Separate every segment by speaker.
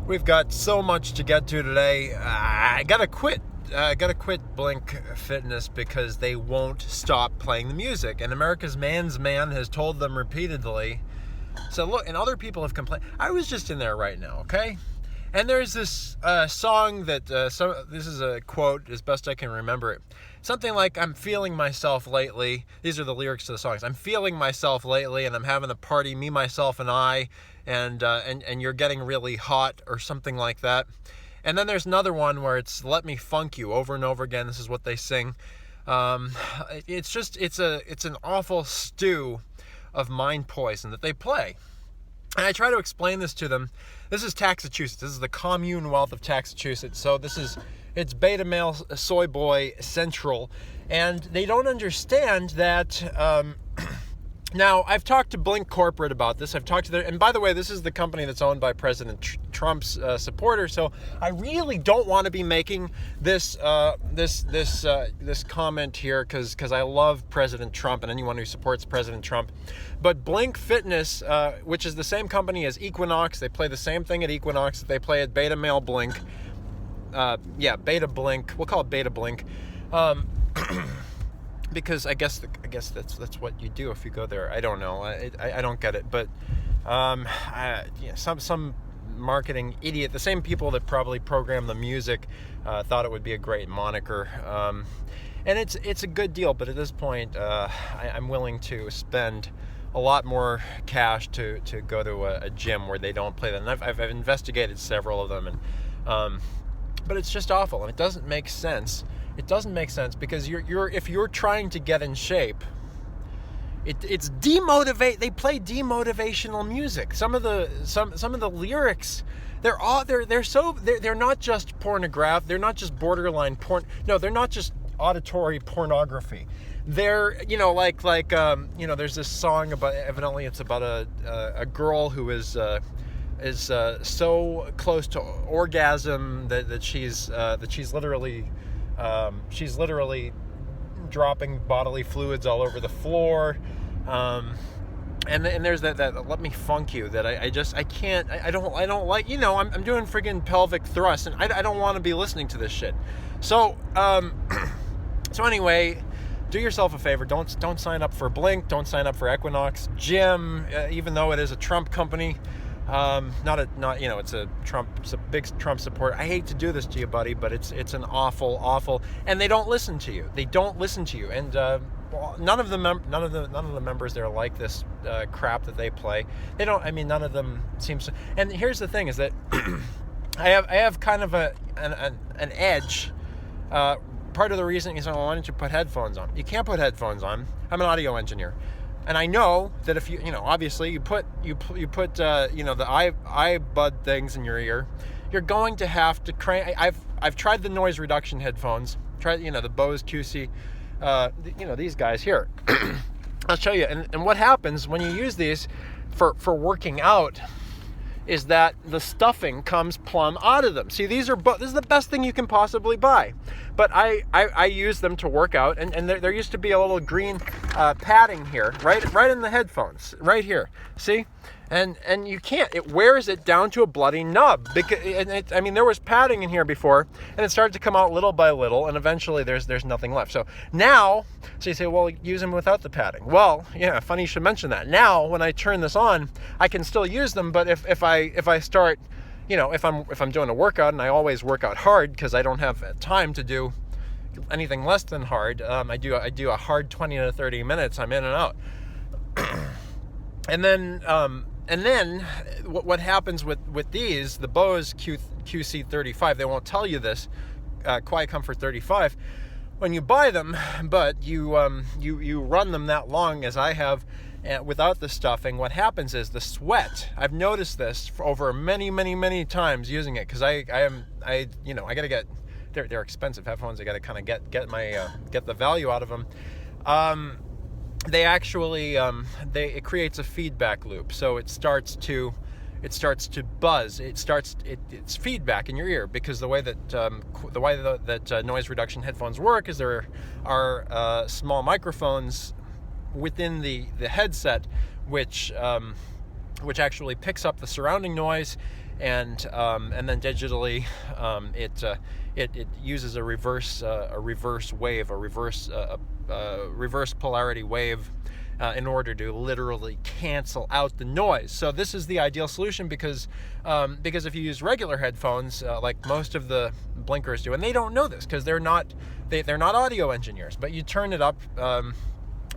Speaker 1: We've got so much to get to today. I gotta quit. Gotta quit Blink Fitness because they won't stop playing the music. And America's man's man has told them repeatedly. So look, and other people have complained. I was just in there right now, okay? And there's this song that, this is a quote as best I can remember it. Something like, I'm feeling myself lately. These are the lyrics to the songs. I'm feeling myself lately and I'm having a party, me, myself, and I, and you're getting really hot or something like that. And then there's another one where it's let me funk you over and over again. This is what they sing. It's an awful stew of mind poison that they play. And I try to explain this to them. This is Taxachusetts. This is the Commonwealth of Taxachusetts. So it's beta male soy boy central. And they don't understand that. Now, I've talked to Blink Corporate about this. I've talked to and by the way, this is the company that's owned by President Trump's supporters. So I really don't want to be making this comment here because I love President Trump and anyone who supports President Trump. But Blink Fitness, which is the same company as Equinox, they play the same thing at Equinox that they play at Beta Male Blink. Beta Blink. We'll call it Beta Blink. Because I guess that's what you do if you go there. I don't know. I don't get it. But some marketing idiot, the same people that probably program the music, thought it would be a great moniker. And it's a good deal. But at this point, I'm willing to spend a lot more cash to go to a gym where they don't play that. And I've investigated several of them, and but it's just awful, and it doesn't make sense. It doesn't make sense because if you're trying to get in shape, it's demotivate. They play demotivational music. Some of the lyrics, they're not just pornographic. They're not just borderline porn. No, they're not just auditory pornography. They're there's this song about, evidently it's about a girl who is so close to orgasm that she's literally dropping bodily fluids all over the floor, and there's that let me funk you that I don't like. I'm doing friggin' pelvic thrust, and I don't want to be listening to this shit. So anyway, do yourself a favor. Don't sign up for Blink. Don't sign up for Equinox Gym, even though it is a Trump company. It's a big Trump support. I hate to do this to you, buddy, but it's an awful, and they don't listen to you. They don't listen to you, and none of the members there like this crap that they play. They don't. I mean, none of them seems to. And here's the thing: is that I have kind of an edge. Part of the reason is I wanted to put headphones on. You can't put headphones on. I'm an audio engineer. And I know that if obviously you put the iBud things in your ear, you're going to have to crank. I've tried the noise reduction headphones. Tried the Bose QC, these guys here. I'll show you. And what happens when you use these for working out is that the stuffing comes plumb out of them. See, this is the best thing you can possibly buy. But I use them to work out, and there used to be a little green padding here, right in the headphones, right here. See? And you can't. It wears it down to a bloody nub. There was padding in here before, and it started to come out little by little, and eventually there's nothing left. So you say, well, use them without the padding. Well, yeah, funny you should mention that. Now, when I turn this on, I can still use them, but if I start, if I'm doing a workout, and I always work out hard because I don't have time to do anything less than hard. I do a hard 20 to 30 minutes. I'm in and out. And then what happens with these, the Bose QC35, they won't tell you this, Quiet Comfort 35, when you buy them, but you run them that long as I have, without the stuffing, what happens is the sweat. I've noticed this for over many times using it, because I gotta get, they're expensive headphones. I gotta kind of get the value out of them. They actually it creates a feedback loop, so it starts to buzz. It's feedback in your ear, because the way that noise reduction headphones work is there are small microphones within the headset which actually picks up the surrounding noise and then digitally it uses a reverse wave, a reverse polarity wave, in order to literally cancel out the noise. So this is the ideal solution because if you use regular headphones, like most of the blinkers do, and they don't know this because they're not audio engineers, but you turn it up.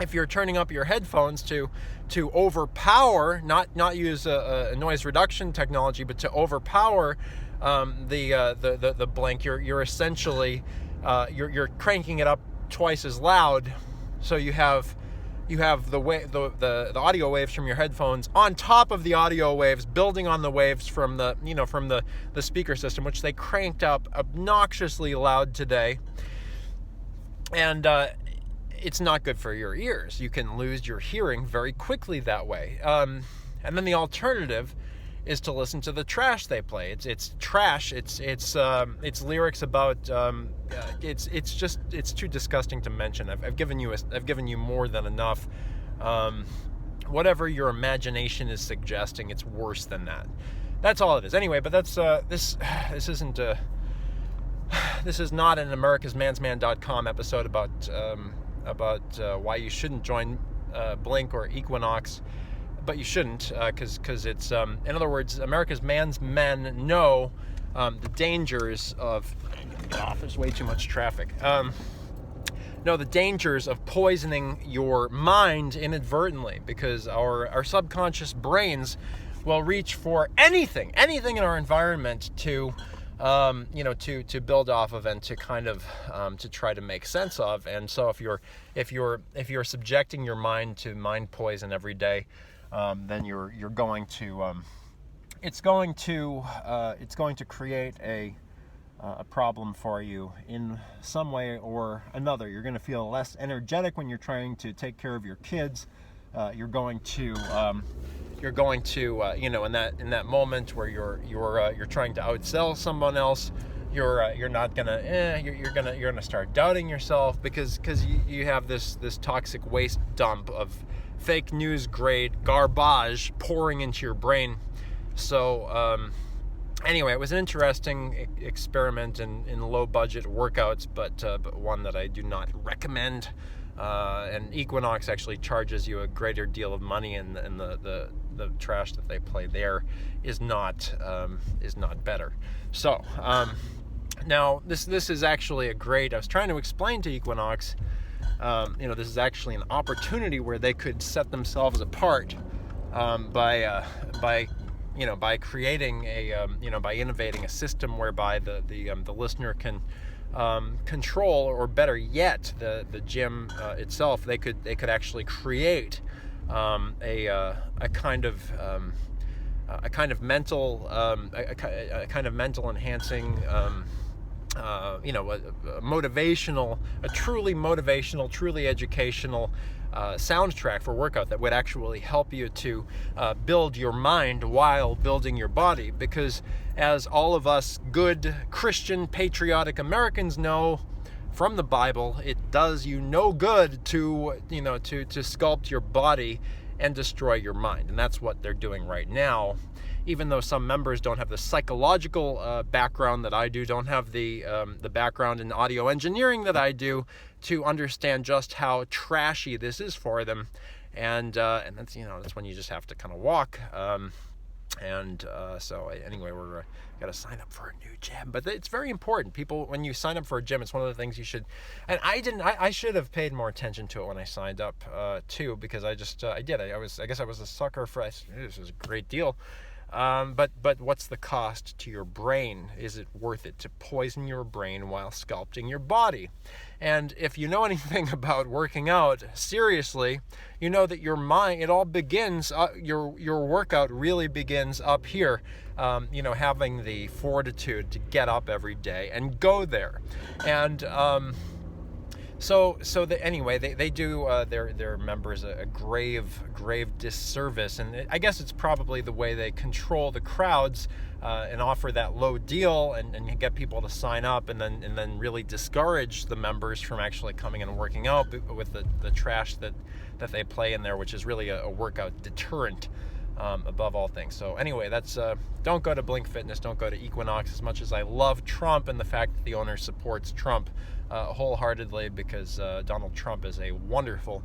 Speaker 1: If you're turning up your headphones to overpower, not use a noise reduction technology, but to overpower the blink, you're essentially you're cranking it up twice as loud, so you have the audio waves from your headphones on top of the audio waves, building on the waves from the speaker system, which they cranked up obnoxiously loud today, and it's not good for your ears. You can lose your hearing very quickly that way. And then the alternative is to listen to the trash they play. It's trash. It's lyrics about. It's too disgusting to mention. I've given you more than enough. Whatever your imagination is suggesting, it's worse than that. That's all it is. Anyway, but that's this isn't this is not an americasmansman.com episode about why you shouldn't join Blink or Equinox, but you shouldn't, because it's in other words, America's man's men know the dangers of there's way too much traffic. Know the dangers of poisoning your mind inadvertently, because our subconscious brains will reach for anything in our environment to build off of and to kind of to try to make sense of. And so if you're subjecting your mind to mind poison every day, then you're going to it's going to create a problem for you in some way or another. You're going to feel less energetic when you're trying to take care of your kids. You're going to in that moment where you're trying to outsell someone else, you're gonna start doubting yourself because you have this toxic waste dump of fake news grade garbage pouring into your brain. So anyway, it was an interesting experiment in low budget workouts, but one that I do not recommend. And Equinox actually charges you a greater deal of money, and the trash that they play there is not better. So now this is actually I was trying to explain to Equinox, this is actually an opportunity where they could set themselves apart by creating by innovating a system whereby the listener can control, or better yet, the gym itself. They could actually create a kind of mental enhancing a truly motivational, truly educational soundtrack for workout that would actually help you to build your mind while building your body. Because as all of us good Christian patriotic Americans know from the Bible, it does you no good to sculpt your body and destroy your mind. And that's what they're doing right now. Even though some members don't have the psychological background that I do, don't have the background in audio engineering that I do, to understand just how trashy this is for them, and that's that's when you just have to kind of walk. So anyway, we're got to sign up for a new gym, but it's very important. People, when you sign up for a gym, it's one of the things you should. And I should have paid more attention to it when I signed up too, because I guess I was a sucker for this is a great deal. But what's the cost to your brain? Is it worth it to poison your brain while sculpting your body? And if you know anything about working out, seriously, you know that your mind, it all begins, your workout really begins up here. Having the fortitude to get up every day and go there. And they do their members a grave disservice, and I guess it's probably the way they control the crowds and offer that low deal and get people to sign up, and then really discourage the members from actually coming and working out with the trash that they play in there, which is really a workout deterrent. above all things. So anyway, that's don't go to Blink Fitness, don't go to Equinox. As much as I love Trump and the fact that the owner supports Trump wholeheartedly, because Donald Trump is a wonderful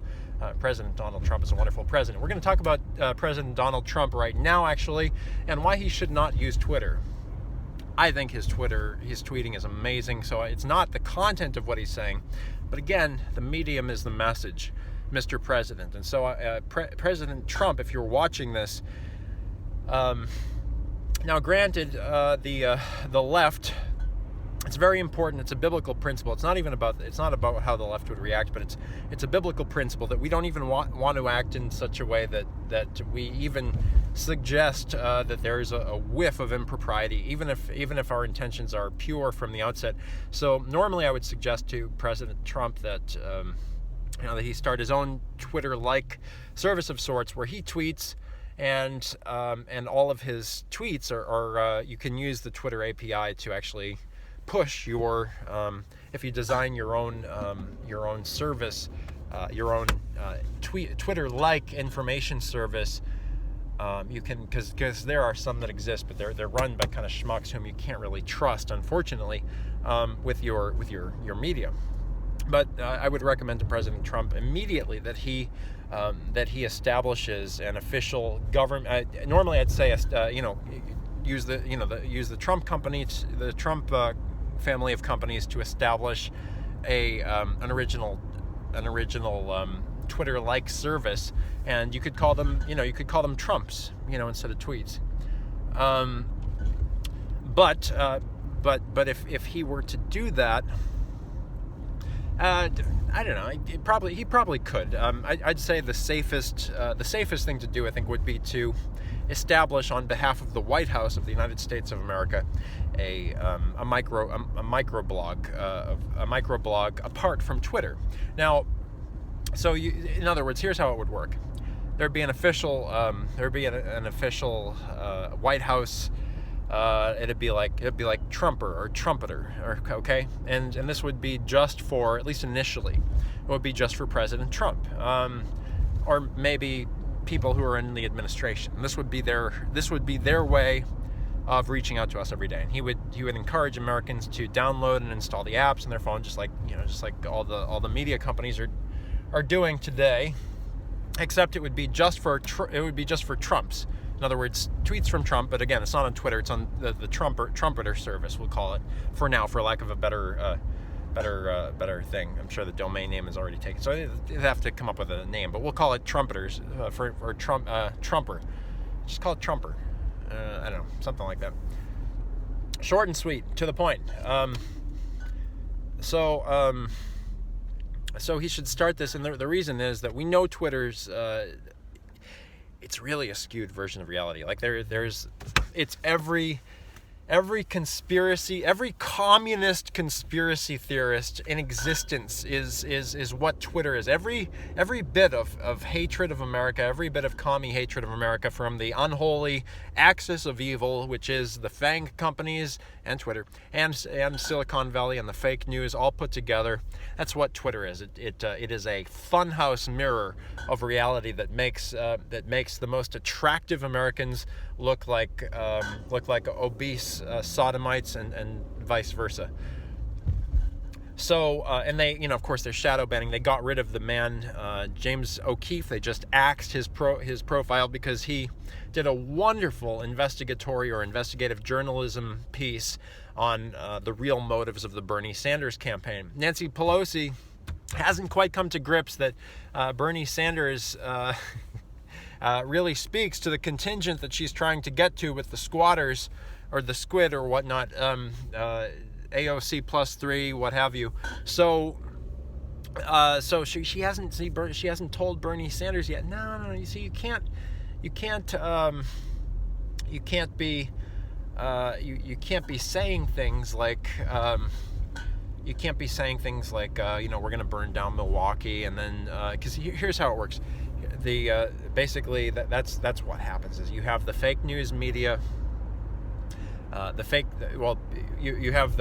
Speaker 1: President Donald Trump is a wonderful president. We're going to talk about President Donald Trump right now, actually, and why he should not use Twitter. I think his tweeting is amazing. So it's not the content of what he's saying, but again, the medium is the message, Mr. President. And so President Trump, if you're watching this, now granted, the left, it's very important. It's a biblical principle. It's not about how the left would react, but it's a biblical principle that we don't even want to act in such a way that we even suggest that there is a whiff of impropriety, even if our intentions are pure from the outset. So normally I would suggest to President Trump that that he start his own Twitter-like service of sorts, where he tweets, and all of his tweets are you can use the Twitter API to actually push your if you design your own service, your own Twitter-like information service. You can, because there are some that exist, but they're run by kind of schmucks whom you can't really trust, unfortunately, with your media. But I would recommend to President Trump immediately that he establishes an official government. Normally, I'd say use the Trump company, the Trump family of companies, to establish an original Twitter-like service, and you could call them Trumps, instead of tweets. But if he were to do that, I don't know. He probably could. I'd say the safest thing to do, I think, would be to establish on behalf of the White House of the United States of America a microblog apart from Twitter. Now, so in other words, here's how it would work. There'd be an official White House. It'd be like Trumper or Trumpeter, okay, and this would be just for, at least initially, it would be just for President Trump, or maybe people who are in the administration. And this would be their way of reaching out to us every day. And he would encourage Americans to download and install the apps on their phone, just like all the media companies are doing today, except it would be just for Trumps. In other words, tweets from Trump, but again, it's not on Twitter. It's on the Trumpeter service, we'll call it, for now, for lack of a better thing. I'm sure the domain name is already taken, so they have to come up with a name. But we'll call it Trumpeters for Trumper. Just call it Trumper. I don't know, something like that. Short and sweet, to the point. So he should start this, and the reason is that we know Twitter's. It's really a skewed version of reality. Like it's every conspiracy, every communist conspiracy theorist in existence is what Twitter is. Every bit of hatred of America, every bit of commie hatred of America, from the unholy axis of evil, which is the FANG companies and Twitter and Silicon Valley and the fake news, all put together. That's what Twitter is. It is a funhouse mirror of reality that makes the most attractive Americans look like obese sodomites and vice versa. So and they, of course, they're shadow banning. They got rid of the man James O'Keefe. They just axed his profile because he did a wonderful investigative journalism piece on the real motives of the Bernie Sanders campaign. Nancy Pelosi hasn't quite come to grips that Bernie Sanders really speaks to the contingent that she's trying to get to with the squatters or the squid or whatnot, AOC +3, what have you. So she hasn't told Bernie Sanders yet. No. You see, you can't be saying things like we're going to burn down Milwaukee, and then because here's how it works. Basically that's what happens is you have the fake news media, you have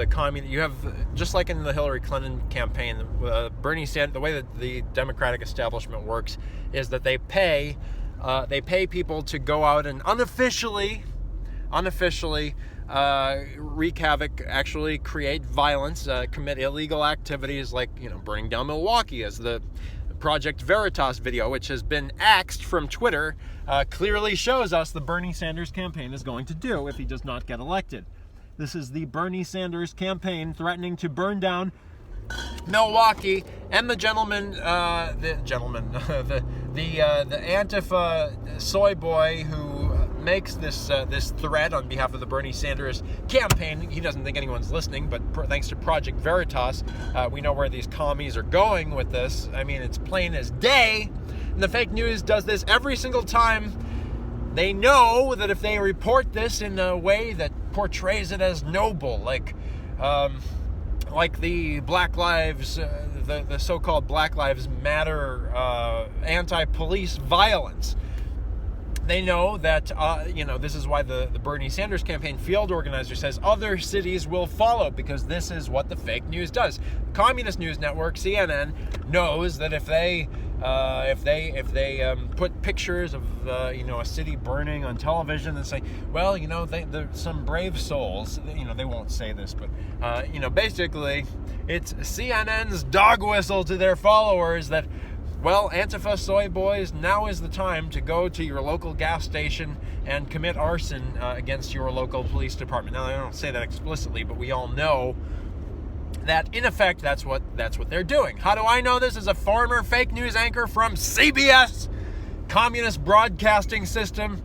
Speaker 1: just like in the Hillary Clinton campaign, Bernie Sanders. The way that the Democratic establishment works is that they pay They pay people to go out and unofficially wreak havoc, actually create violence, commit illegal activities like, burning down Milwaukee, as the Project Veritas video, which has been axed from Twitter, clearly shows us the Bernie Sanders campaign is going to do if he does not get elected. This is the Bernie Sanders campaign threatening to burn down Milwaukee, and the Antifa soy boy who makes this threat on behalf of the Bernie Sanders campaign. He doesn't think anyone's listening, but thanks to Project Veritas, we know where these commies are going with this. I mean, it's plain as day. And the fake news does this every single time. They know that if they report this in a way that portrays it as noble, like the Black Lives, the so-called Black Lives Matter anti-police violence. They know that, this is why the Bernie Sanders campaign field organizer says other cities will follow, because this is what the fake news does. Communist News Network, CNN, knows that if they put pictures of a city burning on television and say, well, some brave souls, they won't say this, but basically it's CNN's dog whistle to their followers that, well, Antifa soy boys, now is the time to go to your local gas station and commit arson against your local police department. Now, I don't say that explicitly, but we all know that, in effect, that's what they're doing. How do I know this? As a former fake news anchor from CBS, Communist Broadcasting System?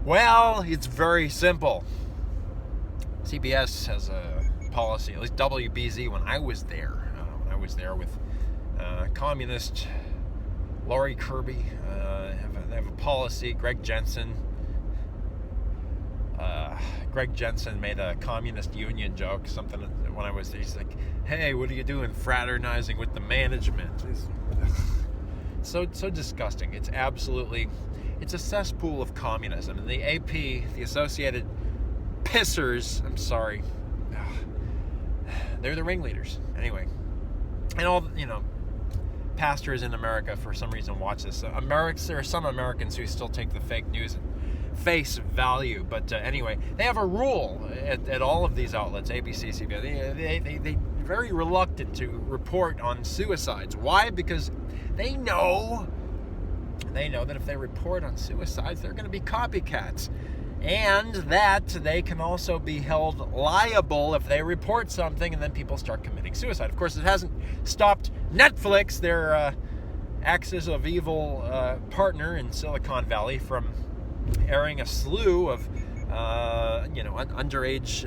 Speaker 1: Well, it's very simple. CBS has a policy, at least WBZ, when I was there with communist Laurie Kirby, they have a policy. Greg Jensen made a communist union joke, something when I was there. He's like, hey, what are you doing fraternizing with the management? It's so disgusting. It's a cesspool of communism. And the AP, the Associated Pissers, I'm sorry, they're the ringleaders. Anyway, and all, pastors in America, for some reason, watch this. There are some Americans who still take the fake news at face value, but anyway, they have a rule at all of these outlets, ABC, CBS. They very reluctant to report on suicides. Why? Because they know that if they report on suicides, they're going to be copycats, and that they can also be held liable if they report something and then people start committing suicide. Of course, it hasn't stopped Netflix, their axis of evil partner in Silicon Valley, from airing a slew of underage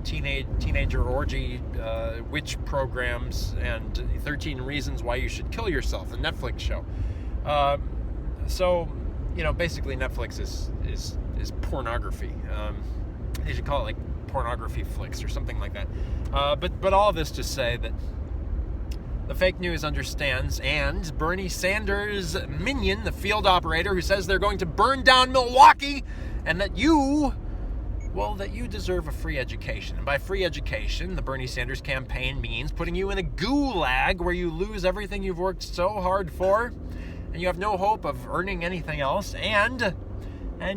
Speaker 1: teenager orgy witch programs and 13 Reasons Why You Should Kill Yourself, the Netflix show. Basically Netflix is pornography. They should call it like pornography flicks or something like that. But all this to say that the fake news understands, and Bernie Sanders' minion, the field operator who says they're going to burn down Milwaukee, and that you deserve a free education. And by free education, the Bernie Sanders campaign means putting you in a gulag where you lose everything you've worked so hard for, and you have no hope of earning anything else, and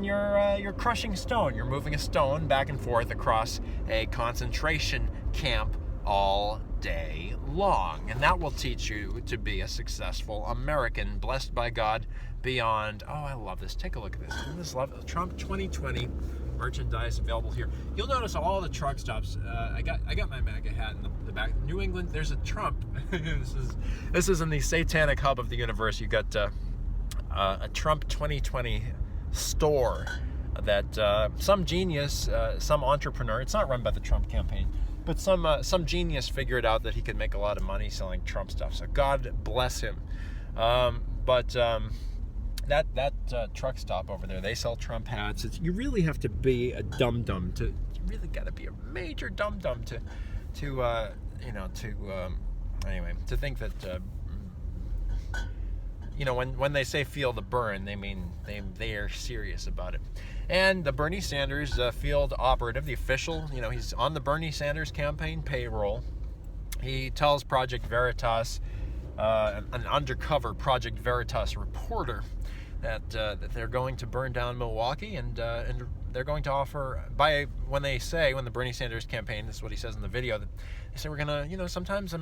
Speaker 1: you're crushing stone. You're moving a stone back and forth across a concentration camp all day long. And that will teach you to be a successful American, blessed by God beyond. Oh, I love this. Take a look at this. Isn't this lovely? Trump 2020 merchandise available here. You'll notice all the truck stops. I got my MAGA hat in the back. New England, there's a Trump. This is in the satanic hub of the universe. You got a Trump 2020 store that some genius, some entrepreneur, it's not run by the Trump campaign, but some genius figured out that he could make a lot of money selling Trump stuff. So God bless him. That truck stop over there, they sell Trump hats. You really have to be a dum-dum you really got to be a major dum-dum to think that when they say feel the burn, they mean they are serious about it. And the Bernie Sanders field operative, the official, he's on the Bernie Sanders campaign payroll. He tells Project Veritas, an undercover Project Veritas reporter, that they're going to burn down Milwaukee, and they're going to offer, when the Bernie Sanders campaign, this is what he says in the video, that they say we're gonna, sometimes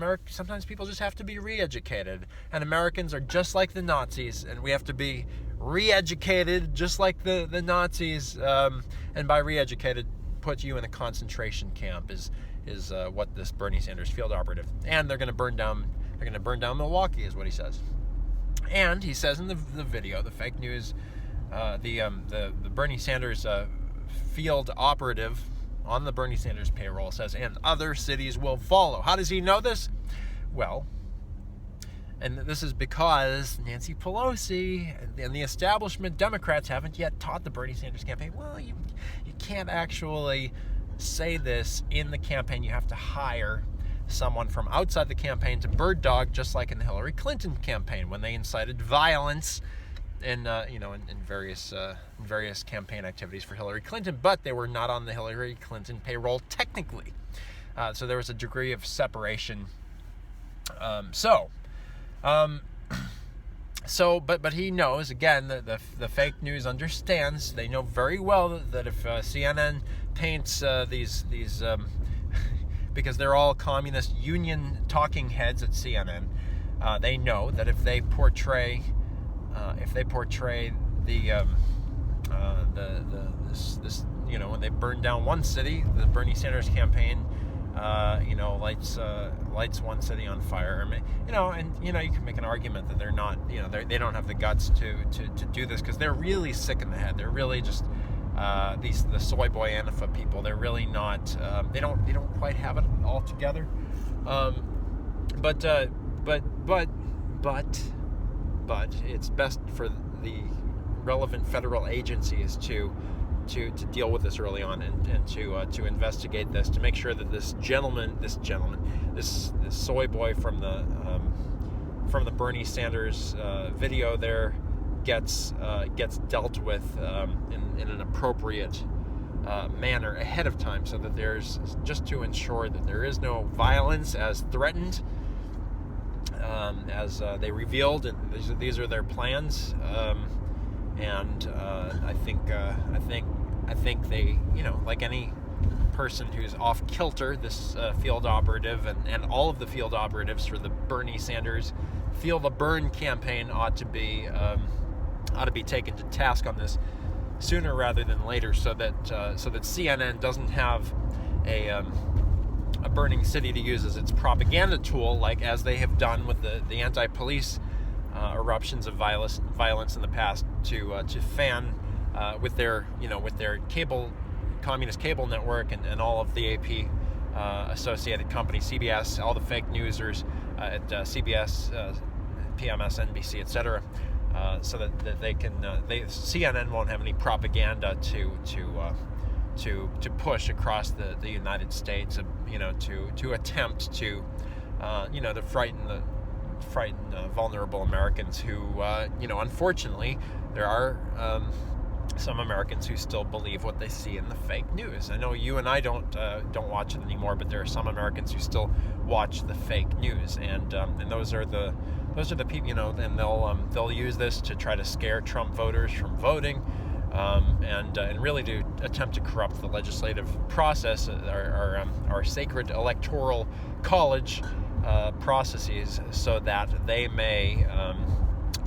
Speaker 1: people just have to be re-educated, and Americans are just like the Nazis, and we have to be re-educated just like the Nazis, and by re-educated, put you in a concentration camp is what this Bernie Sanders field operative, and they're going to burn down Milwaukee, is what he says. And he says in the video, the fake news, the Bernie Sanders field operative on the Bernie Sanders payroll says, and other cities will follow. How does he know this? Well, and this is because Nancy Pelosi and the establishment Democrats haven't yet taught the Bernie Sanders campaign, well, you can't actually say this in the campaign. You have to hire someone from outside the campaign to bird dog, just like in the Hillary Clinton campaign when they incited violence in various campaign activities for Hillary Clinton, but they were not on the Hillary Clinton payroll technically. So there was a degree of separation. But he knows, again, the fake news understands. They know very well that if CNN paints these because they're all communist union talking heads at CNN, they know that if they portray when they burn down one city, the Bernie Sanders campaign lights one city on fire, and you can make an argument that they're not, they don't have the guts to do this, because they're really sick in the head. They're really just the soy boy Antifa people. They're really not, they don't quite have it all together. But it's best for the relevant federal agencies to deal with this early on, and to investigate this, to make sure that this soy boy from the Bernie Sanders video there gets dealt with in an appropriate manner ahead of time, so that there's, just to ensure that there is no violence as threatened, as they revealed, and these are their plans. And I think they, like any person who's off kilter, this field operative and all of the field operatives for the Bernie Sanders Feel the Burn campaign ought to be taken to task on this sooner rather than later, so that CNN doesn't have a burning city to use as its propaganda tool, like as they have done with the anti-police eruptions of violence in the past, to fan with their communist cable network and all of the AP associated companies, CBS, all the fake newsers at CBS, PMS, NBC, etc., so that they can CNN won't have any propaganda to push across the United States, to attempt to frighten vulnerable Americans who, unfortunately, there are some Americans who still believe what they see in the fake news. I know you and I don't watch it anymore, but there are some Americans who still watch the fake news, and those are the people, and they'll use this to try to scare Trump voters from voting, and really to attempt to corrupt the legislative process, our sacred electoral college processes, so that they may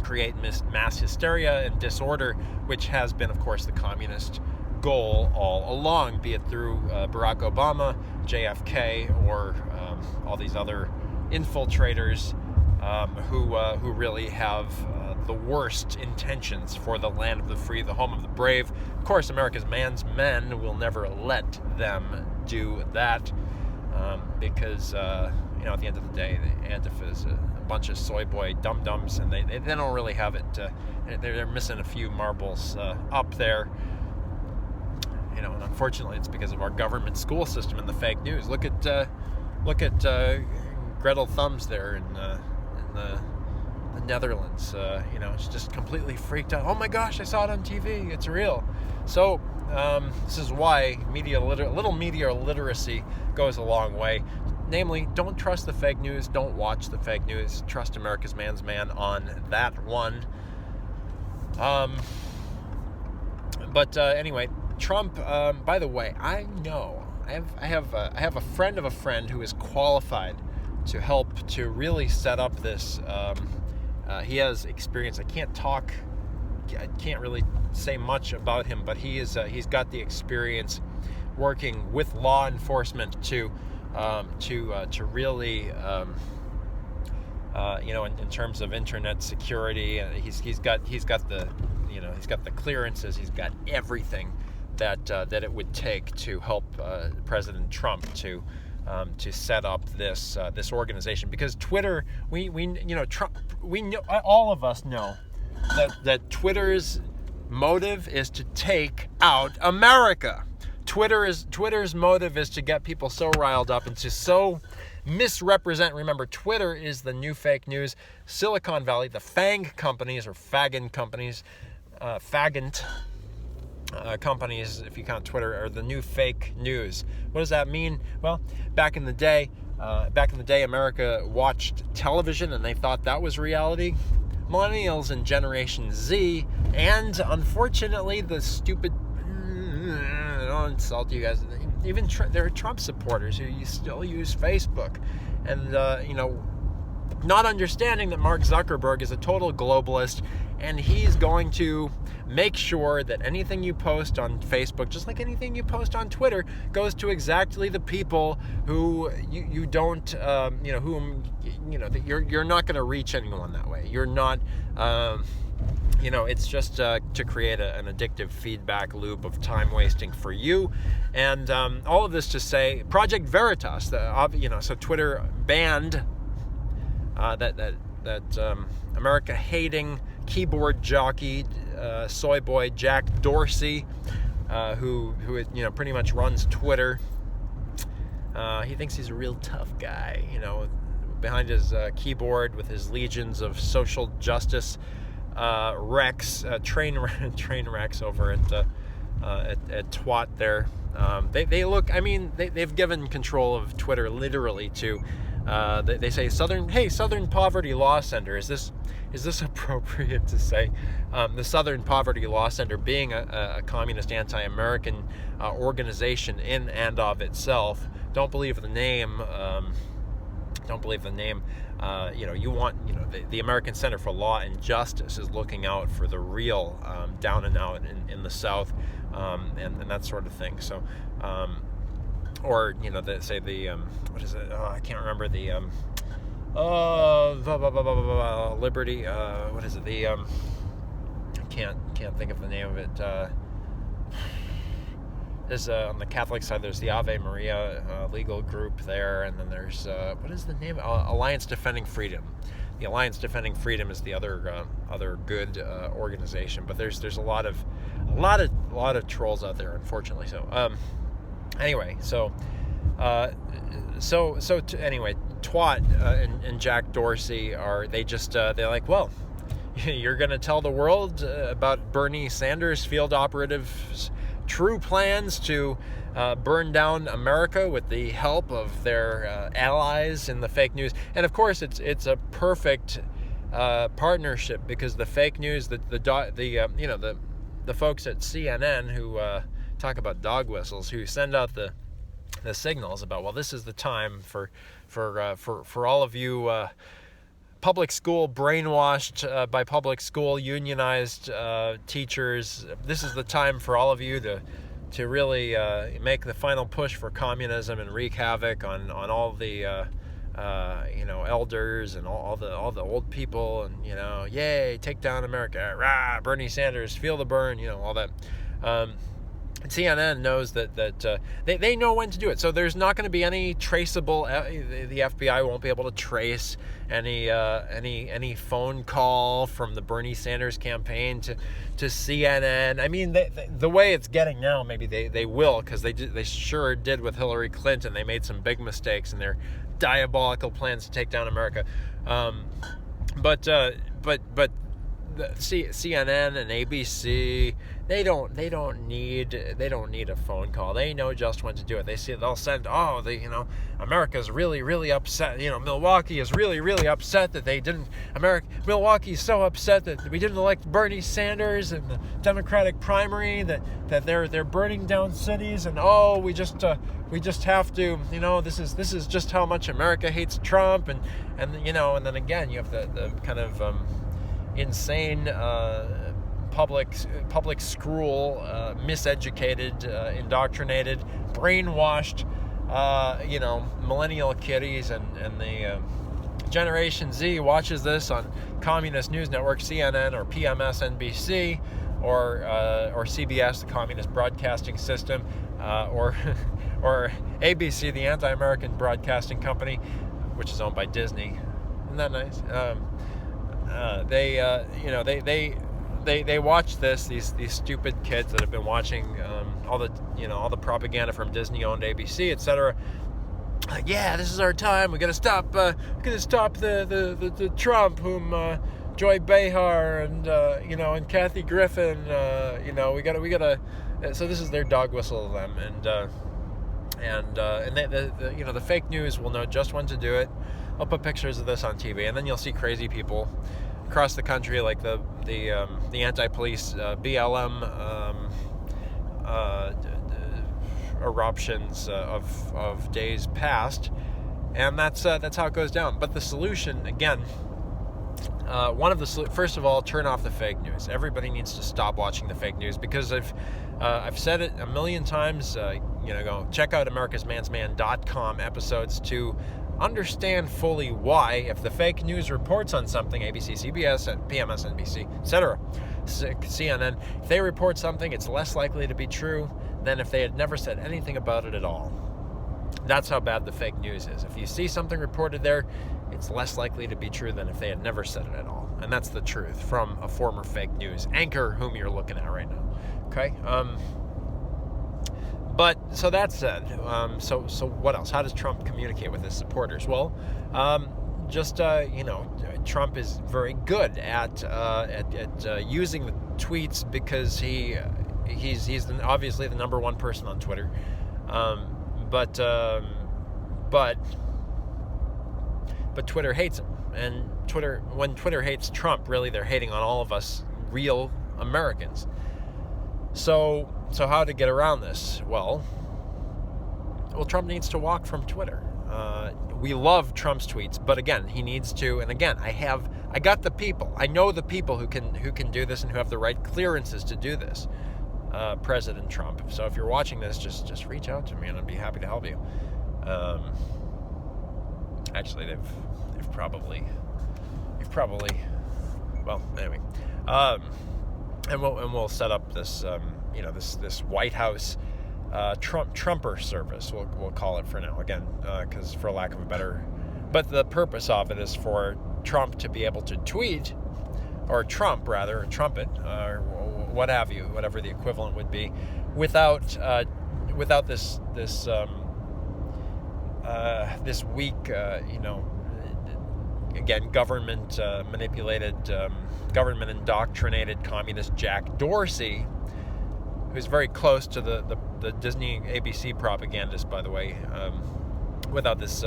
Speaker 1: create mass hysteria and disorder, which has been, of course, the communist goal all along, be it through Barack Obama, JFK, or all these other infiltrators who really have the worst intentions for the land of the free, the home of the brave. Of course, America's man's men will never let them do that, because at the end of the day, the Antifa is a bunch of soy boy dum-dums, and they don't really have it. They're missing a few marbles up there. And unfortunately, it's because of our government school system and the fake news. Look at Gretel Thumbs there in the Netherlands. It's just completely freaked out. Oh my gosh, I saw it on TV. It's real. So this is why little media literacy goes a long way. Namely, don't trust the fake news. Don't watch the fake news. Trust America's man's man on that one. But anyway, Trump. By the way, I have a friend of a friend who is qualified to help to really set up this. He has experience. I can't really say much about him, but he's got the experience working with law enforcement to really in terms of internet security. He's got the clearances. He's got everything that it would take to help President Trump to set up this organization, because Twitter, all of us know that Twitter's motive is to take out America. Twitter's motive is to get people so riled up and to so misrepresent. Remember, Twitter is the new fake news. Silicon Valley, the FANG companies, or Fagin companies, Fagant companies, if you count Twitter, are the new fake news. What does that mean? Well, back in the day, America watched television and they thought that was reality. Millennials and Generation Z, and unfortunately the stupid, I don't insult you guys, even there are Trump supporters who still use Facebook, and not understanding that Mark Zuckerberg is a total globalist, and he's going to make sure that anything you post on Facebook, just like anything you post on Twitter, goes to exactly the people who you don't, that you're not going to reach anyone that way. You're not, it's just to create an addictive feedback loop of time wasting for you. And all of this to say, Project Veritas, so Twitter banned that America-hating keyboard jockey, soy boy Jack Dorsey, who pretty much runs Twitter. He thinks he's a real tough guy, behind his keyboard with his legions of social justice train wrecks over at Twat there. They look. I mean, they've given control of Twitter literally to. They say Southern Poverty Law Center. Is this appropriate to say? The Southern Poverty Law Center, being a communist, anti-American organization in and of itself. Don't believe the name. You want, the American Center for Law and Justice is looking out for the real down and out in the South, and that sort of thing. So. Or what is it? I can't remember the Liberty. What is it? I can't think of the name of it. There's on the Catholic side. There's the Ave Maria legal group there, and then there's what is the name? Alliance Defending Freedom. The Alliance Defending Freedom is the other good organization. But there's a lot of trolls out there, unfortunately. So. Anyway, anyway, Twat and Jack Dorsey they're like, well, you're going to tell the world about Bernie Sanders' field operatives' true plans to burn down America with the help of their allies in the fake news. And of course, it's a perfect partnership, because the fake news, the folks at CNN who talk about dog whistles, who send out the signals about, well, this is the time for all of you public school brainwashed by public school unionized teachers. This is the time for all of you to really make the final push for communism and wreak havoc on all the elders and all the old people, and yay, take down America, rah, Bernie Sanders, feel the burn, all that. CNN knows that they know when to do it. So there's not going to be any traceable. The FBI won't be able to trace any phone call from the Bernie Sanders campaign to CNN. I mean, the way it's getting now, maybe they will, because they sure did with Hillary Clinton. They made some big mistakes in their diabolical plans to take down America. But CNN and ABC, they don't need a phone call. They know just when to do it. They'll send, America's really upset. Milwaukee is really upset that they didn't. Milwaukee's so upset that we didn't elect Bernie Sanders in the Democratic primary. That they're burning down cities, and we just have to. This is just how much America hates Trump, and then again you have the kind of insane public school, miseducated, indoctrinated, brainwashed, millennial kiddies, and the Generation Z watches this on Communist News Network, CNN, or PMSNBC, or CBS, the Communist Broadcasting System, or ABC, the anti-American broadcasting company, which is owned by Disney. Isn't that nice? They watch this. These stupid kids that have been watching all the propaganda from Disney-owned ABC, etc. Like, yeah, this is our time. We gotta stop. The Trump, whom Joy Behar and Kathy Griffin. We gotta. So this is their dog whistle to them, and the fake news will know just when to do it. I'll put pictures of this on TV, and then you'll see crazy people across the country, like the anti-police BLM eruptions of days past, and that's how it goes down. But the solution, again, first of all, turn off the fake news. Everybody needs to stop watching the fake news, because I've said it a million times. Go check out americasmansman.com episodes to understand fully why, if the fake news reports on something, ABC, CBS, and PMSNBC, etc., CNN, if they report something, it's less likely to be true than if they had never said anything about it at all. That's how bad the fake news is. If you see something reported there, it's less likely to be true than if they had never said it at all. And that's the truth from a former fake news anchor whom you're looking at right now. Okay? But so that said, so what else? How does Trump communicate with his supporters? Well, Trump is very good at using the tweets, because he's obviously the number one person on Twitter. But Twitter hates him, and when Twitter hates Trump, really they're hating on all of us real Americans. So how to get around this? Well, Trump needs to walk from Twitter. We love Trump's tweets, but again, he needs to. And again, I got the people. I know the people who can do this and who have the right clearances to do this. President Trump. So if you're watching this, just reach out to me, and I'd be happy to help you. Actually, they've probably. Well, anyway. And we'll set up this this White House Trumper service, we'll call it for now, again, because for lack of a better, but the purpose of it is for Trump to be able to tweet, or Trump rather, or trumpet, or what have you, whatever the equivalent would be, without this weak, again, government manipulated, government indoctrinated communist Jack Dorsey, who's very close to the Disney ABC propagandist, by the way. Without this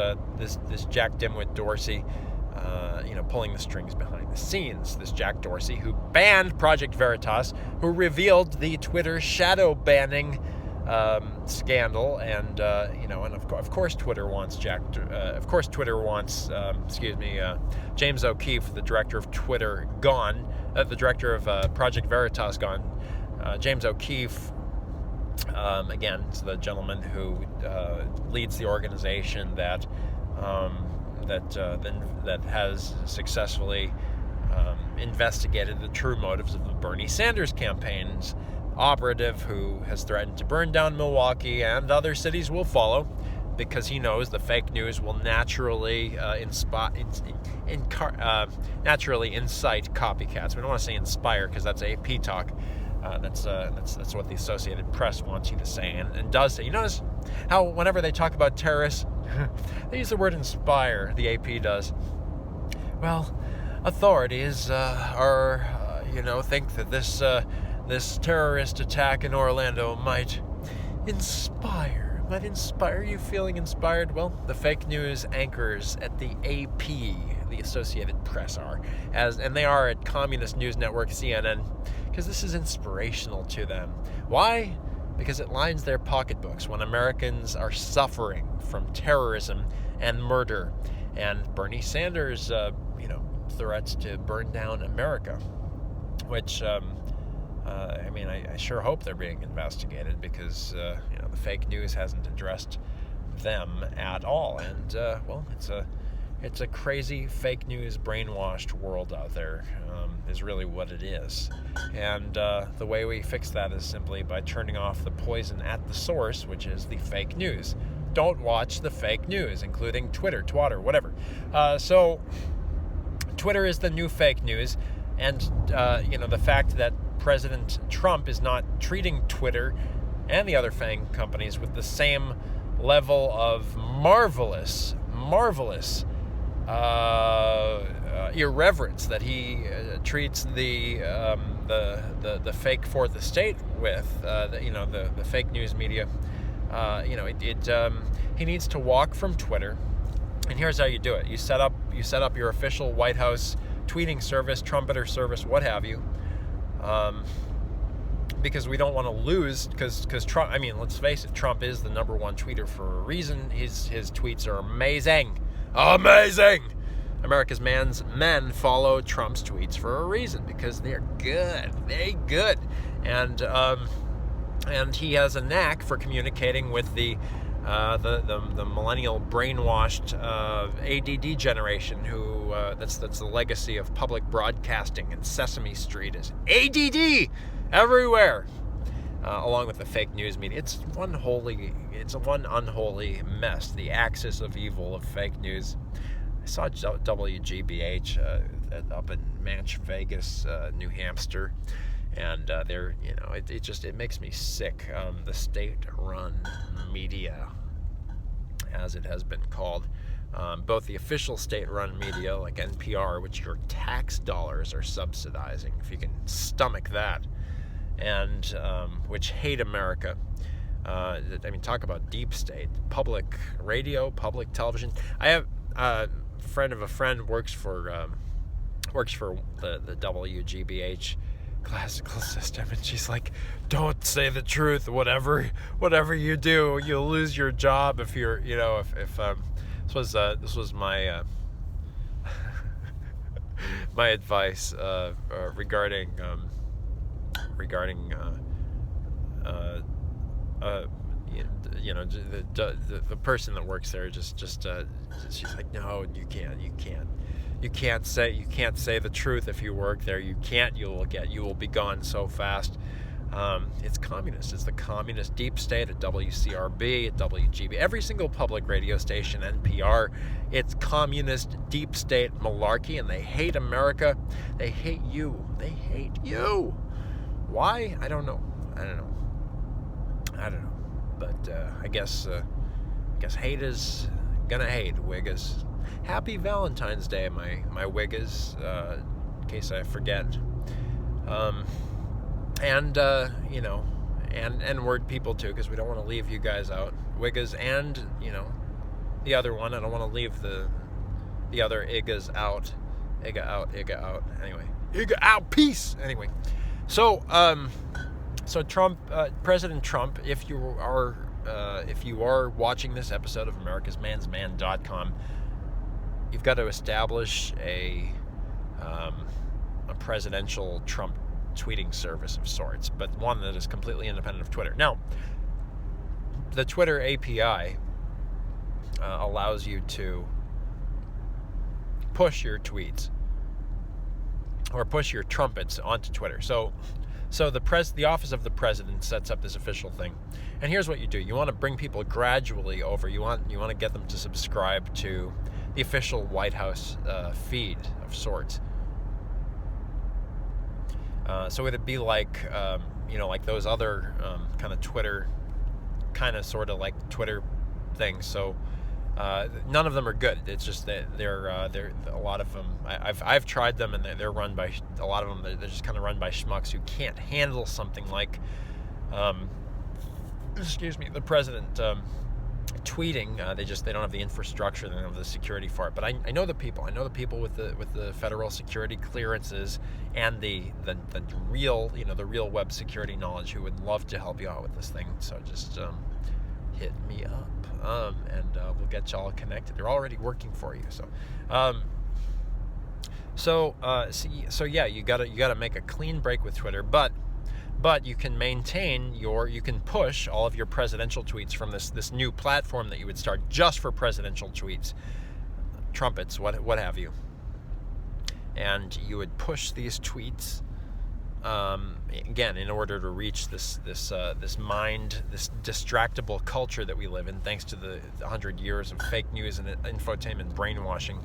Speaker 1: Jack Dimwit Dorsey, pulling the strings behind the scenes. This Jack Dorsey, who banned Project Veritas, who revealed the Twitter shadow banning scandal, and of course Twitter wants James O'Keefe, the director of Twitter, gone. The director of Project Veritas gone. James O'Keefe, again, is the gentleman who leads the organization that has successfully investigated the true motives of the Bernie Sanders campaign's operative, who has threatened to burn down Milwaukee, and other cities will follow, because he knows the fake news will naturally naturally incite copycats. We don't want to say inspire, because that's AP talk. That's what the Associated Press wants you to say, and does say. You notice how whenever they talk about terrorists, they use the word inspire. The AP does. Well, authorities are think that this terrorist attack in Orlando might inspire you feeling inspired. Well, the fake news anchors at the AP, the Associated Press, and they are at communist news network CNN, because this is inspirational to them. Why? Because it lines their pocketbooks when Americans are suffering from terrorism and murder, and Bernie Sanders, threats to burn down America, which, I sure hope they're being investigated, because, the fake news hasn't addressed them at all. And, it's a crazy fake news brainwashed world out there, is really what it is. And the way we fix that is simply by turning off the poison at the source, which is the fake news. Don't watch the fake news, including Twitter, Twatter, whatever. So Twitter is the new fake news. And, the fact that President Trump is not treating Twitter and the other FANG companies with the same level of marvelous irreverence that he treats the fake fourth estate with, the fake news media. He needs to walk from Twitter. And here's how you do it: you set up your official White House tweeting service, trumpeter service, what have you, because we don't want to lose, because Trump, let's face it, Trump is the number one tweeter for a reason. His tweets are amazing. America's men follow Trump's tweets for a reason, because they're good. And he has a knack for communicating with the millennial brainwashed ADD generation, who that's the legacy of public broadcasting, and Sesame Street is ADD everywhere, along with the fake news media. It's one unholy mess, the axis of evil of fake news. I saw WGBH up in Manch, Vegas, New Hampshire, and it makes me sick. The state-run media, as it has been called, both the official state-run media like NPR, which your tax dollars are subsidizing, if you can stomach that, and which hate America. Talk about deep state. Public radio, public television. I have a friend of a friend works for the WGBH classical system, and she's like, don't say the truth. Whatever you do, you'll lose your job if you're, this was my my advice regarding the person that works there. Just she's like, no, you can't say the truth if you work there. You will be gone so fast. It's communist. It's the communist deep state at WCRB, at WGB, every single public radio station, NPR. It's communist deep state malarkey, and they hate America. They hate you. Why? I don't know. But I guess hate is gonna hate, Wiggas. Happy Valentine's Day, my Wiggas, in case I forget. And N-word people too, because we don't want to leave you guys out, Wiggas, and the other one. I don't want to leave the other Iggas out. Igga out. Anyway, Igga out. Peace. Anyway, so Trump, President Trump, if you are watching this episode of AmericasMansMan.com, you've got to establish a presidential Trump tweeting service of sorts, but one that is completely independent of Twitter. Now, the Twitter API allows you to push your tweets or push your trumpets onto Twitter. So the office of the president sets up this official thing, and here's what you do: you want to bring people gradually over. You want to get them to subscribe to the official White House feed of sorts. So it'd be like like those other kind of Twitter, kind of sort of like Twitter things. So None of them are good. It's just that they're a lot of them. I've tried them, and they're run by a lot of them. They're just kind of run by schmucks who can't handle something like, the president tweeting. They don't have the infrastructure, they don't have the security for it. But I know the people. I know the people with the federal security clearances and the real the real web security knowledge who would love to help you out with this thing. So just hit me up, and we'll get you all connected. They're already working for you. So yeah, you gotta make a clean break with Twitter, but you can you can push all of your presidential tweets from this new platform that you would start just for presidential tweets, trumpets, what have you. And you would push these tweets, again, in order to reach this distractible culture that we live in, thanks to the 100 years of fake news and infotainment brainwashing.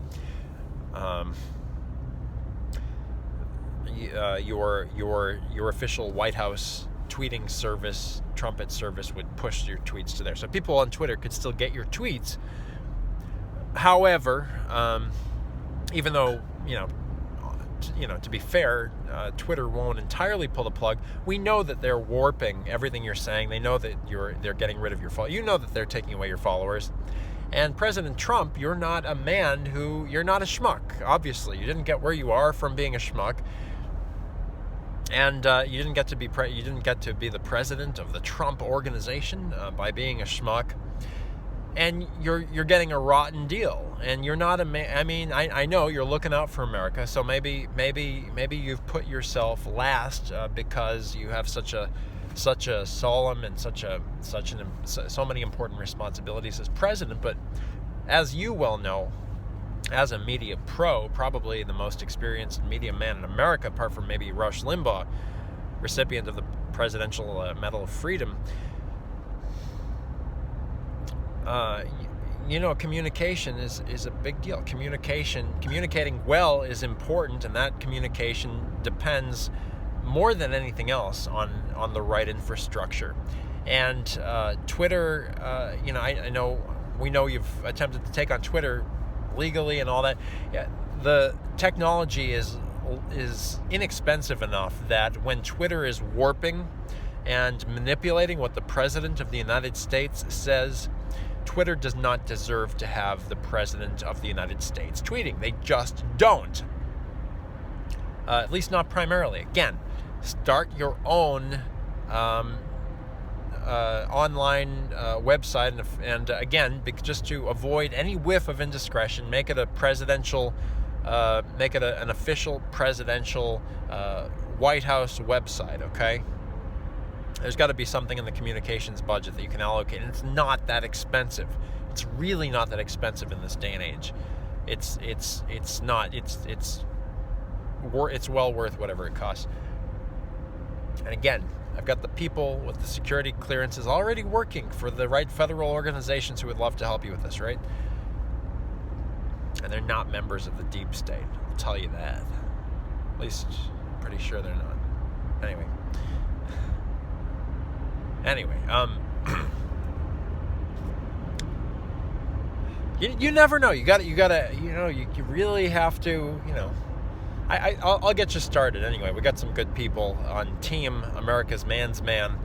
Speaker 1: Your official White House tweeting service, trumpet service, would push your tweets to there. So people on Twitter could still get your tweets. However, even though, to be fair, Twitter won't entirely pull the plug. We know that they're warping everything you're saying. They know that they're getting rid of your followers. You know that they're taking away your followers. And President Trump, you're not a schmuck. Obviously, you didn't get where you are from being a schmuck. And you didn't get to be the president of the Trump organization by being a schmuck. And you're getting a rotten deal. And you're not I know you're looking out for America. So maybe you've put yourself last because you have such a solemn and so many important responsibilities as president. But as you well know, as a media pro, probably the most experienced media man in America, apart from maybe Rush Limbaugh, recipient of the Presidential Medal of Freedom, communication is a big deal. Communicating well is important, and that communication depends more than anything else on the right infrastructure. And Twitter, we know you've attempted to take on Twitter legally and all that. Yeah, the technology is inexpensive enough that when Twitter is warping and manipulating what the President of the United States says, Twitter does not deserve to have the President of the United States tweeting. They just don't. At least not primarily. Again, start your own online website, and again, just to avoid any whiff of indiscretion, make it an official presidential White House website. Okay, there's got to be something in the communications budget that you can allocate, and it's not that expensive. It's really not that expensive in this day and age. It's well worth whatever it costs. And again, I've got the people with the security clearances already working for the right federal organizations who would love to help you with this, right? And they're not members of the deep state. I'll tell you that. At least, I'm pretty sure they're not. Anyway, you never know. You really have to, I'll get you started anyway. We got some good people on Team America's Man's Man.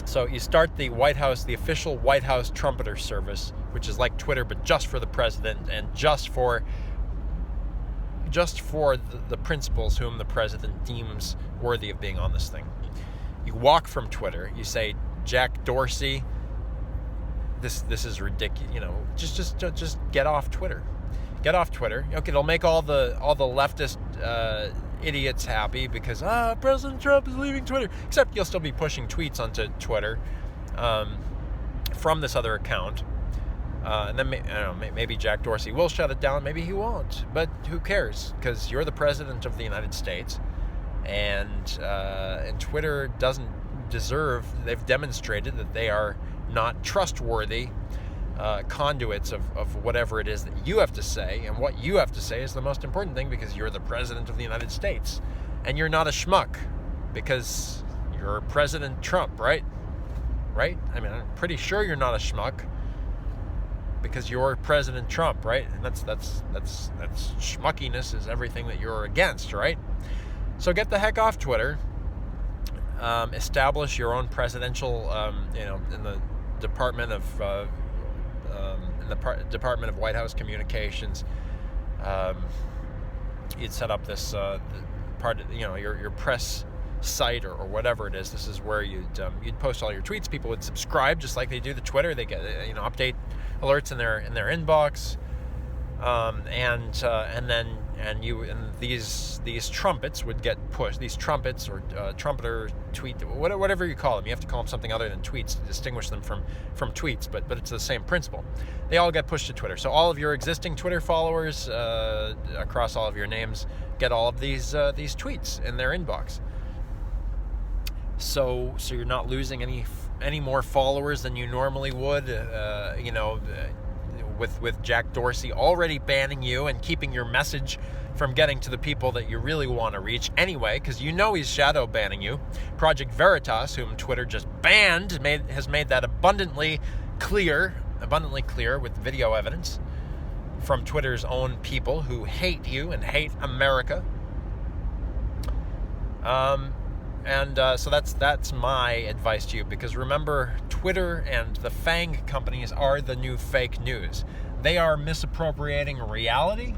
Speaker 1: So you start the White House, the official White House trumpeter service, which is like Twitter, but just for the president and just for the principals whom the president deems worthy of being on this thing. You walk from Twitter. You say, Jack Dorsey, this is ridiculous. Just get off Twitter. Get off Twitter. Okay, it'll make all the leftist idiots happy because President Trump is leaving Twitter. Except you'll still be pushing tweets onto Twitter from this other account, and then maybe Jack Dorsey will shut it down. Maybe he won't. But who cares? Because you're the president of the United States, and Twitter doesn't deserve. They've demonstrated that they are not trustworthy conduits of whatever it is that you have to say, and what you have to say is the most important thing because you're the president of the United States, and you're not a schmuck because you're President Trump, right? I'm pretty sure you're not a schmuck. because you're President Trump, right? And that's schmuckiness is everything that you're against, right? So get the heck off Twitter. Establish your own presidential, in the Department of Department of White House Communications. You'd set up this part of, your press site or whatever it is. This is where you'd post all your tweets. People would subscribe just like they do to Twitter. They get update alerts in their inbox, and these trumpets would get pushed. These trumpets or trumpeter tweet, whatever you call them. You have to call them something other than tweets to distinguish them from tweets, but it's the same principle. They all get pushed to Twitter. So all of your existing Twitter followers across all of your names get all of these tweets in their inbox. So you're not losing any more followers than you normally would. With Jack Dorsey already banning you and keeping your message from getting to the people that you really want to reach anyway, because he's shadow banning you. Project Veritas, whom Twitter just banned, has made that abundantly clear with video evidence from Twitter's own people who hate you and hate America. So that's my advice to you, because remember, Twitter and the FANG companies are the new fake news. They are misappropriating reality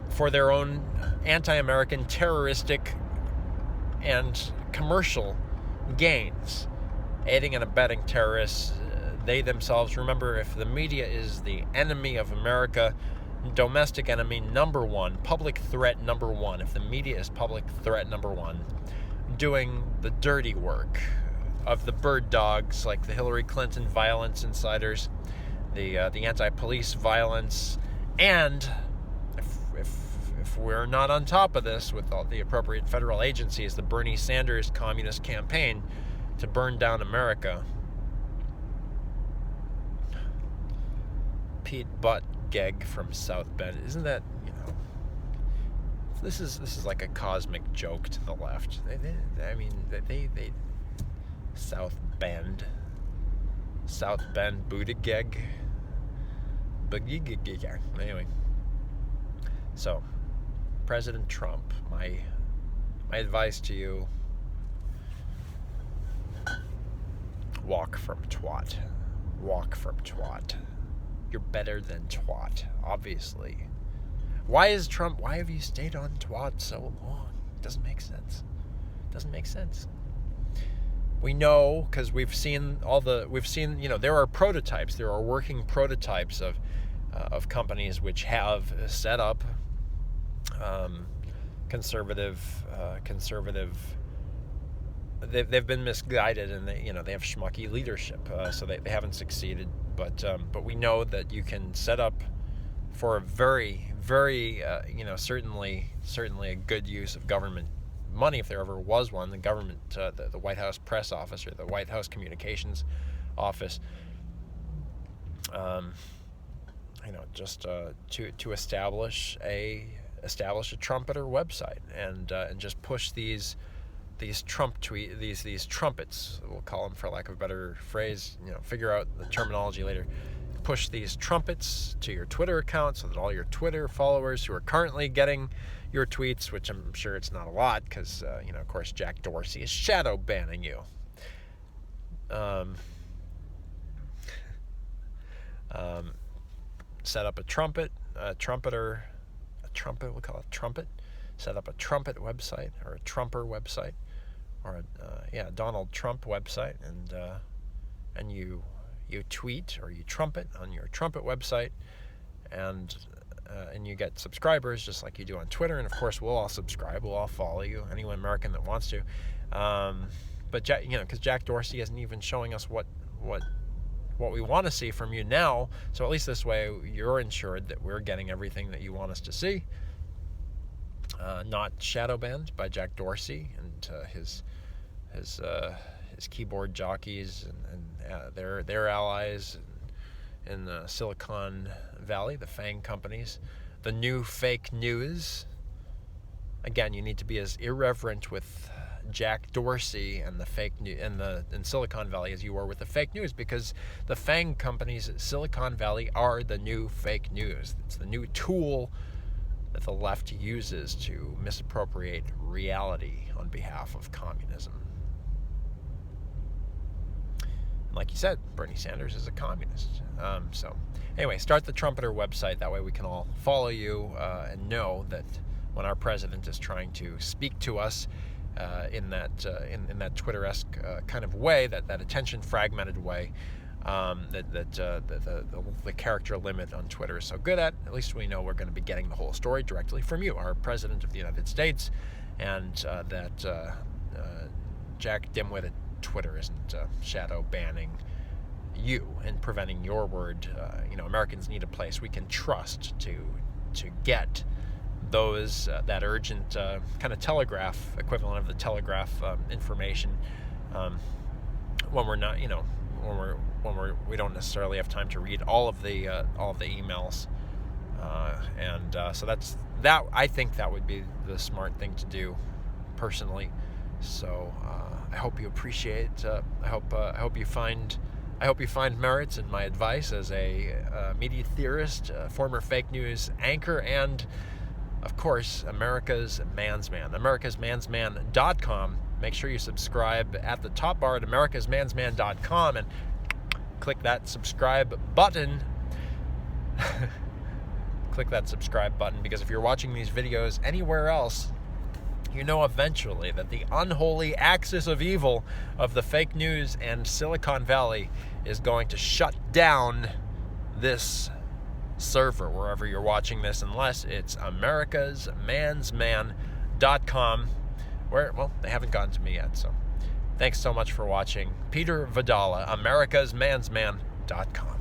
Speaker 1: for their own anti-American, terroristic, and commercial gains, aiding and abetting terrorists. They themselves, remember, if the media is the enemy of America, domestic enemy number one, public threat number one, if the media is public threat number one, doing the dirty work of the bird dogs like the Hillary Clinton violence insiders, the anti-police violence, and if we're not on top of this with all the appropriate federal agencies, the Bernie Sanders communist campaign to burn down America. Pete Buttigieg from South Bend, isn't that, this is like a cosmic joke to the left. They South Bend Buttigieg. Anyway, so President Trump, my advice to you: walk from twat. Walk from twat. You're better than twat, obviously. Why have you stayed on twat so long? Doesn't make sense. We know, because we've seen, there are prototypes, there are working prototypes of companies which have set up conservative. They've been misguided, and they have schmucky leadership, so they haven't succeeded. But we know that you can set up for a very, very, certainly a good use of government money, if there ever was one. The government, the White House press office or the White House communications office, to establish a trumpeter website and just push these trumpets, we'll call them for lack of a better phrase, figure out the terminology later, push these trumpets to your Twitter account so that all your Twitter followers who are currently getting your tweets, which I'm sure it's not a lot because, of course, Jack Dorsey is shadow banning you. Set up a trumpet, we'll call it trumpet. Set up a trumpet website or a Trumper website, or a Donald Trump website, and you tweet or you trumpet on your trumpet website, and you get subscribers just like you do on Twitter, and of course we'll all subscribe, we'll all follow you, anyone American that wants to. But because Jack Dorsey isn't even showing us what we want to see from you now, so at least this way you're ensured that we're getting everything that you want us to see. Not shadow banned by Jack Dorsey and his keyboard jockeys and their allies in the Silicon Valley, the FANG companies, the new fake news. Again, you need to be as irreverent with Jack Dorsey and the fake news in Silicon Valley as you are with the fake news, because the FANG companies at Silicon Valley are the new fake news. It's the new tool that the left uses to misappropriate reality on behalf of communism. Like you said, Bernie Sanders is a communist. So anyway, start the Trumpeter website. That way we can all follow you and know that when our president is trying to speak to us in that Twitter-esque kind of way, that attention fragmented way, the character limit on Twitter is so good at least we know we're going to be getting the whole story directly from you, our president of the United States, and that Jack Dimwit at Twitter isn't shadow banning you and preventing your word. Americans need a place we can trust to get those that urgent kind of telegraph equivalent of the telegraph information when we're not, we don't necessarily have time to read all of the emails, so that I think that would be the smart thing to do, personally. So I hope you appreciate. I hope you find merits in my advice as a media theorist, former fake news anchor, and of course America's Man's Man. AmericasMansMan.com. Make sure you subscribe at the top bar at AmericasMansMan.com and click that subscribe button. Click that subscribe button, because if you're watching these videos anywhere else, you know eventually that the unholy axis of evil of the fake news and Silicon Valley is going to shut down this server wherever you're watching this, unless it's AmericasMansMan.com, where, well, they haven't gotten to me yet. So thanks so much for watching. Peter Vidala, AmericasMansMan.com.